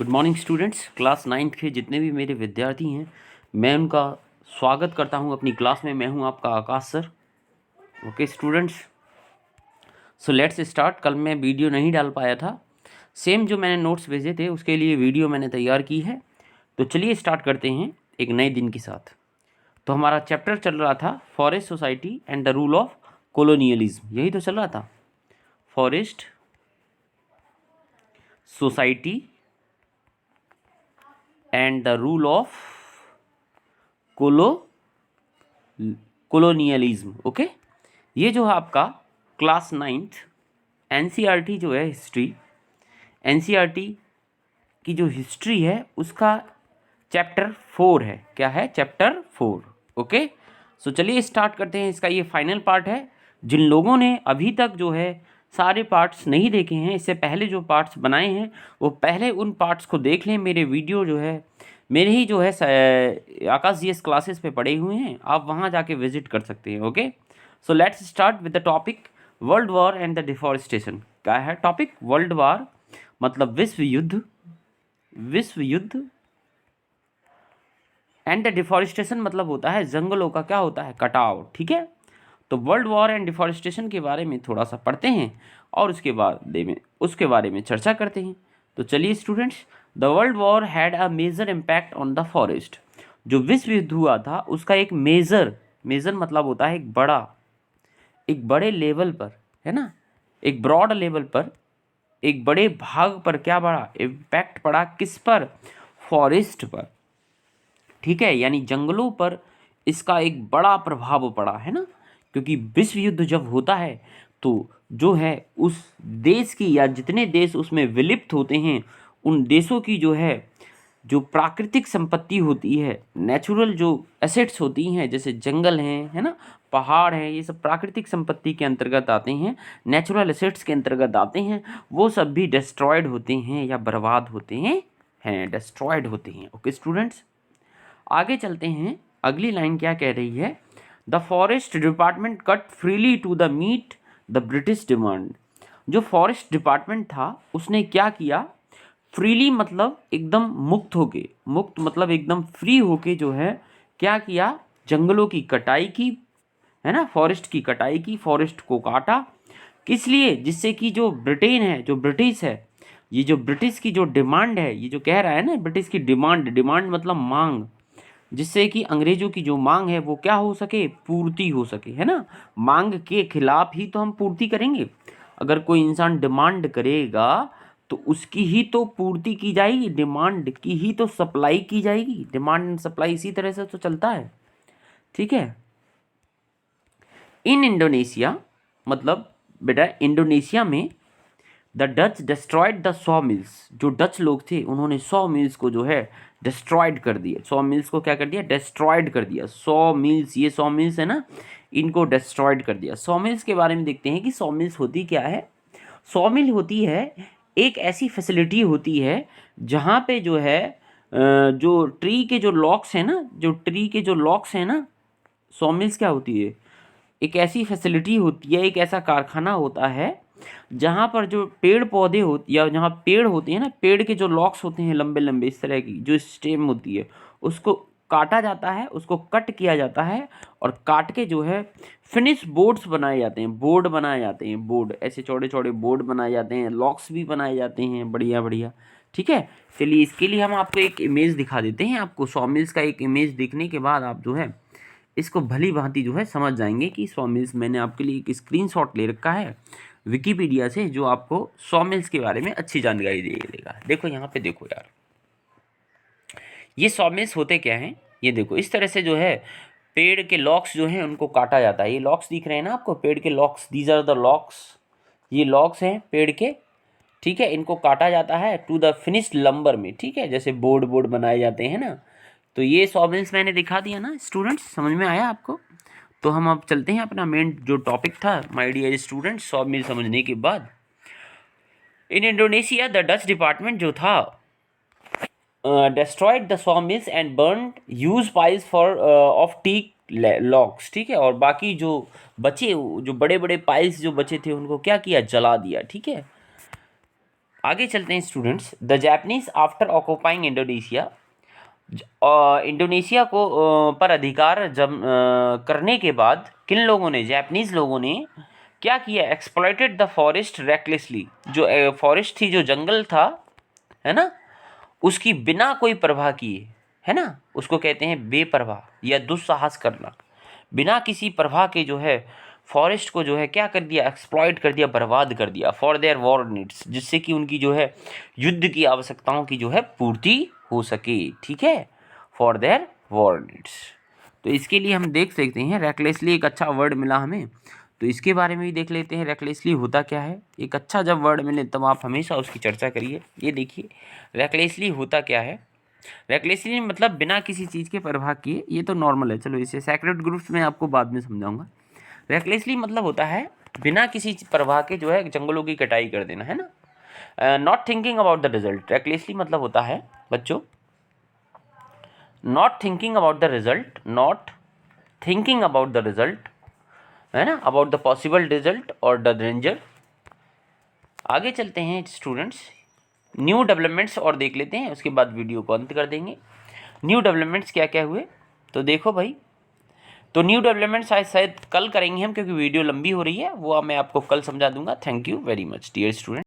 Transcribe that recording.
Good morning students. Class 9th के जितने भी मेरे विद्यार्थी हैं मैं उनका स्वागत करता हूं अपनी क्लास में। मैं हूं आपका Akash sir. Okay students, so let's start. कल मैं वीडियो नहीं डाल पाया था, सेम जो मैंने नोट्स भेजे थे उसके लिए वीडियो मैंने तैयार की है। तो चलिए स्टार्ट करते हैं एक नए दिन के साथ। तो हमारा चैप्टर चल रहा था forest society and the rule of colonialism, यही तो चल रहा था। Forest society and the rule of colonialism. Okay, ये जो है आपका क्लास 9th एनसीईआरटी जो है हिस्ट्री, एनसीईआरटी की जो हिस्ट्री है उसका चैप्टर 4 है। क्या है? चैप्टर 4। ओके, सो चलिए स्टार्ट करते हैं। इसका ये फाइनल पार्ट है। जिन लोगों ने अभी तक जो है सारे पार्ट्स नहीं देखे हैं, इससे पहले जो पार्ट्स बनाए हैं वो पहले उन पार्ट्स को देख लें। मेरे वीडियो जो है मेरे ही जो है आकाश जीएस क्लासेस पे पड़े हुए हैं, आप वहाँ जाके विजिट कर सकते हैं। Okay, so let's start with the topic world war and the deforestation. क्या है टॉपिक? वर्ल्ड वॉर मतलब विश्व युद्ध, विश्व युद्ध एंड द डिफॉरेस्टेशन मतलब होता है जंगलों का क्या होता है? कटाव। ठीक है, तो वर्ल्ड वॉर एंड डिफॉरेस्टेशन के बारे में थोड़ा सा पढ़ते हैं और उसके बारे में चर्चा करते हैं। तो चलिए students, the world war had a major impact on the forest. जो विश्व युद्ध हुआ था उसका एक मेजर मतलब होता है एक बड़े लेवल पर, है ना, एक ब्रॉड लेवल पर, एक बड़े भाग पर क्या पड़ा? इम्पैक्ट पड़ा किस पर? फॉरेस्ट पर। ठीक है, यानी जंगलों पर इसका एक बड़ा प्रभाव पड़ा है ना, क्योंकि विश्व युद्ध जब होता है तो जो है उस देश की या जितने देश उसमें विलुप्त होते हैं उन देशों की जो है जो प्राकृतिक संपत्ति होती है, नेचुरल जो एसेट्स होती हैं, जैसे जंगल हैं, है ना, पहाड़ हैं, ये सब प्राकृतिक संपत्ति के अंतर्गत आते हैं, नेचुरल एसेट्स के अंतर्गत आते हैं। वो सब भी डिस्ट्रॉयड होते हैं या बर्बाद होते हैं डिस्ट्रॉयड होते हैं। ओके स्टूडेंट्स, आगे चलते हैं। अगली लाइन क्या कह रही है? The forest department cut freely to the meet the British demand. जो फॉरेस्ट डिपार्टमेंट था उसने क्या किया? फ्रीली मतलब एकदम मुक्त होके, मुक्त मतलब एकदम फ्री होके जो है क्या किया? जंगलों की कटाई की, है ना, फॉरेस्ट की कटाई की, फॉरेस्ट को काटा। किस लिए? जिससे कि जो ब्रिटेन है, जो ब्रिटिश है, ये जो ब्रिटिश की जो डिमांड है, ये जो कह रहा है ना, ब्रिटिश की डिमांड मतलब मांग, जिससे कि अंग्रेजों की जो मांग है वो क्या हो सके? पूर्ति हो सके, है ना। मांग के खिलाफ ही तो हम पूर्ति करेंगे। अगर कोई इंसान डिमांड करेगा तो उसकी ही तो पूर्ति की जाएगी, डिमांड की ही तो सप्लाई की जाएगी। डिमांड एंड सप्लाई इसी तरह से तो चलता है। ठीक है, इन इंडोनेशिया मतलब बेटा इंडोनेशिया में the Dutch destroyed the saw mills. जो डच लोग थे उन्होंने सॉ मिल्स को जो है डिस्ट्रॉयड कर दिया। सॉ मिल्स को क्या कर दिया? डिस्ट्रॉयड कर दिया। सॉ मिल्स, ये सॉ मिल्स है ना, इनको डिस्ट्रॉयड कर दिया। सॉ मिल्स के बारे में देखते हैं कि सॉ मिल्स होती क्या है। सॉ मिल होती है एक ऐसी फैसिलिटी होती है जहाँ पे जो है जो ट्री के जो लॉक्स हैं ना, जो ट्री के जो लॉक्स हैं ना, सॉ मिल्स क्या होती है? एक ऐसी फैसिलिटी होती है, एक ऐसा कारखाना होता है जहाँ पर जो पेड़ पौधे होते या जहाँ पेड़ होते हैं ना, पेड़ के जो लॉक्स होते हैं लंबे लंबे इस तरह की जो स्टेम होती है, उसको काटा जाता है, उसको कट किया जाता है और काट के जो है फिनिश बोर्ड्स बनाए जाते हैं, बोर्ड बनाए जाते हैं, बोर्ड ऐसे चौड़े चौड़े बोर्ड बनाए जाते हैं, लॉक्स भी बनाए जाते हैं, बढ़िया बढ़िया। ठीक है, चलिए इसके लिए हम आपको एक इमेज दिखा देते हैं। आपको सॉमिल्स का एक इमेज देखने के बाद आप जो है इसको भली भांति जो है समझ जाएंगे कि सॉ मिल्स। मैंने आपके लिए एक स्क्रीनशॉट ले रखा है विकिपीडिया से जो आपको सॉ मिल्स के बारे में अच्छी जानकारी दे देगा। देखो यहाँ पे, देखो यार, ये सॉ मिल्स होते क्या हैं? ये देखो इस तरह से जो है पेड़ के लॉक्स जो हैं उनको काटा जाता है। ये लॉक्स दिख रहे हैं ना आपको, पेड़ के logs, these are the logs, ये लॉक्स हैं पेड़ के। ठीक है, इनको काटा जाता है टू द फिनिश्ड लंबर में। ठीक है, जैसे बोर्ड बनाए जाते हैं ना, तो ये सॉ मिल्स मैंने दिखा दिया ना स्टूडेंट्स, समझ में आया आपको? तो हम अब चलते हैं अपना मेन जो टॉपिक था my dear students, saw mill समझने के बाद। In Indonesia the Dutch department जो था destroyed the saw mills and burn huge piles for of teak logs. ठीक है, और बाकी जो बचे, जो बड़े बड़े पाइल्स जो बचे थे उनको क्या किया? जला दिया। ठीक है, आगे चलते हैं students. The Japanese after occupying Indonesia, Indonesia को पर अधिकार करने के बाद किन लोगों ने, जापानीज लोगों ने क्या किया, एक्सप्लॉइटेड द फॉरेस्ट रेकलेसली, जो फॉरेस्ट थी, जो जंगल था, है ना, उसकी बिना कोई परवाह किए, है ना, उसको कहते हैं बेपरवाह या दुस्साहस करना, बिना किसी परवाह के जो है फॉरेस्ट को जो है क्या कर दिया, एक्सप्लॉइट कर दिया, बर्बाद कर दिया, फॉर देयर वॉर नीड्स, जिससे कि उनकी जो है युद्ध की आवश्यकताओं की जो है पूर्ति हो सके, ठीक है, फॉर देयर वॉर नीड्स। तो इसके लिए हम देख सकते हैं, रेकलेसली एक अच्छा वर्ड मिला हमें, तो इसके बारे में भी देख लेते हैं रेकलेसली होता क्या है। एक अच्छा जब वर्ड मिले तब आप हमेशा उसकी चर्चा करिए। ये देखिए रेकलेसली होता क्या है। रेकलेसली मतलब बिना किसी चीज़ के परवाह किए, ये तो नॉर्मल है, चलो इसे सेक्रेट ग्रुप्स में आपको बाद में समझाऊंगा। रेकलेसली मतलब होता है बिना किसी परवाह के जो है जंगलों की कटाई कर देना, है ना। Not thinking about the result, recklessly मतलब होता है बच्चों not thinking about the result, not thinking about the result, है ना, अबाउट द पॉसिबल रिजल्ट और द डेंजर। आगे चलते हैं स्टूडेंट्स, न्यू डेवलपमेंट्स और देख लेते हैं, उसके बाद वीडियो को अंत कर देंगे। न्यू डेवलपमेंट्स क्या क्या हुए, तो देखो भाई, तो न्यू डेवलपमेंट्स शायद कल करेंगे हम, क्योंकि वीडियो लंबी हो रही है, वो मैं आपको कल समझा दूंगा। Thank you very much dear student.